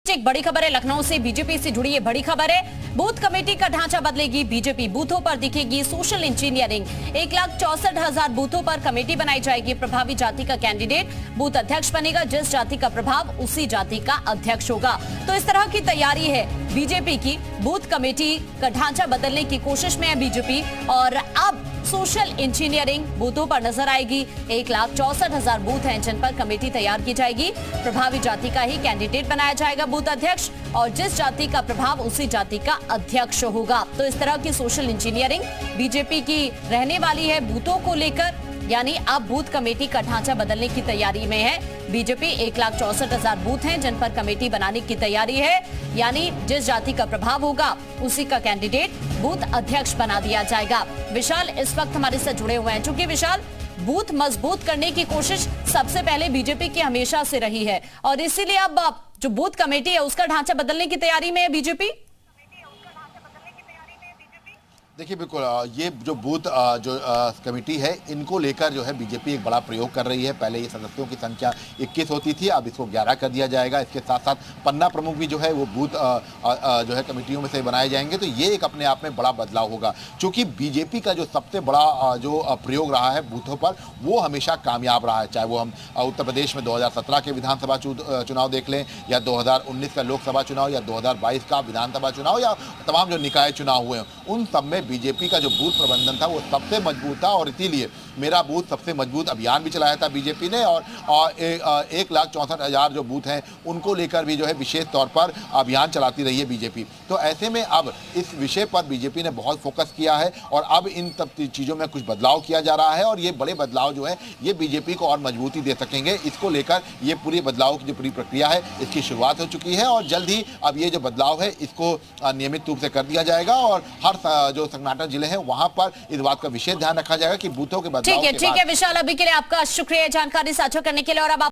एक बड़ी खबर है लखनऊ से, बीजेपी से जुड़ी ये बड़ी खबर है। बूथ कमेटी का ढांचा बदलेगी बीजेपी, बूथों पर दिखेगी सोशल इंजीनियरिंग। 1,64,000 बूथों पर कमेटी बनाई जाएगी। प्रभावी जाति का कैंडिडेट बूथ अध्यक्ष बनेगा। जिस जाति का प्रभाव उसी जाति का अध्यक्ष होगा। तो इस तरह की तैयारी है बीजेपी की। बूथ कमेटी का ढांचा बदलने की कोशिश में है बीजेपी और अब सोशल इंजीनियरिंग बूथों पर नजर आएगी। 1,64,000 बूथ हैं जिन पर कमेटी तैयार की जाएगी। प्रभावी जाति का ही कैंडिडेट बनाया जाएगा बूथ अध्यक्ष और जिस जाति का प्रभाव उसी जाति का अध्यक्ष होगा। तो इस तरह की सोशल इंजीनियरिंग बीजेपी की रहने वाली है बूथों को लेकर, यानी अब बूथ कमेटी का ढांचा बदलने की तैयारी में है बीजेपी। 1,64,000 बूथ हैं जिन पर कमेटी बनाने की तैयारी है, यानी जिस जाति का प्रभाव होगा उसी का कैंडिडेट बूथ अध्यक्ष बना दिया जाएगा। विशाल इस वक्त हमारे साथ जुड़े हुए हैं। चूंकि विशाल, बूथ मजबूत करने की कोशिश सबसे पहले बीजेपी की हमेशा से रही है और इसीलिए अब जो बूथ कमेटी है उसका ढांचा बदलने की तैयारी में है बीजेपी। देखिए बिल्कुल, ये जो बूथ कमेटी है इनको लेकर जो है बीजेपी एक बड़ा प्रयोग कर रही है। पहले ये सदस्यों की संख्या 21 होती थी, अब इसको 11 कर दिया जाएगा। इसके साथ साथ पन्ना प्रमुख भी जो है वो बूथ जो है कमेटियों में से बनाए जाएंगे। तो ये एक अपने आप में बड़ा बदलाव होगा, क्योंकि बीजेपी का जो सबसे बड़ा जो प्रयोग रहा है बूथों पर वो हमेशा कामयाब रहा है। चाहे वो हम उत्तर प्रदेश में 2017 के विधानसभा चुनाव देख लें, या 2019 का लोकसभा चुनाव, या 2022 का विधानसभा चुनाव, या तमाम जो निकाय चुनाव हुए उन सब में बीजेपी का जो बूथ प्रबंधन था वो सबसे मजबूत था। और इसीलिए मेरा बूथ सबसे मजबूत अभियान भी चलाया था बीजेपी ने और 1,64,000 जो बूथ हैं उनको लेकर भी जो है विशेष तौर पर अभियान चलाती रही है बीजेपी। तो ऐसे में अब इस विषय पर बीजेपी ने बहुत फोकस किया है और अब इन सब चीज़ों में कुछ बदलाव किया जा रहा है और ये बड़े बदलाव जो है ये बीजेपी को और मजबूती दे सकेंगे। इसको लेकर ये पूरी बदलाव की जो पूरी प्रक्रिया है इसकी शुरुआत हो चुकी है और जल्द ही अब ये जो बदलाव है इसको नियमित रूप से कर दिया जाएगा और हर जो संगठन जिले हैं वहां पर इस बात का विशेष ध्यान रखा जाएगा कि बूथों के बदलाव ठीक है विशाल, अभी के लिए आपका शुक्रिया जानकारी साझा करने के लिए। और अब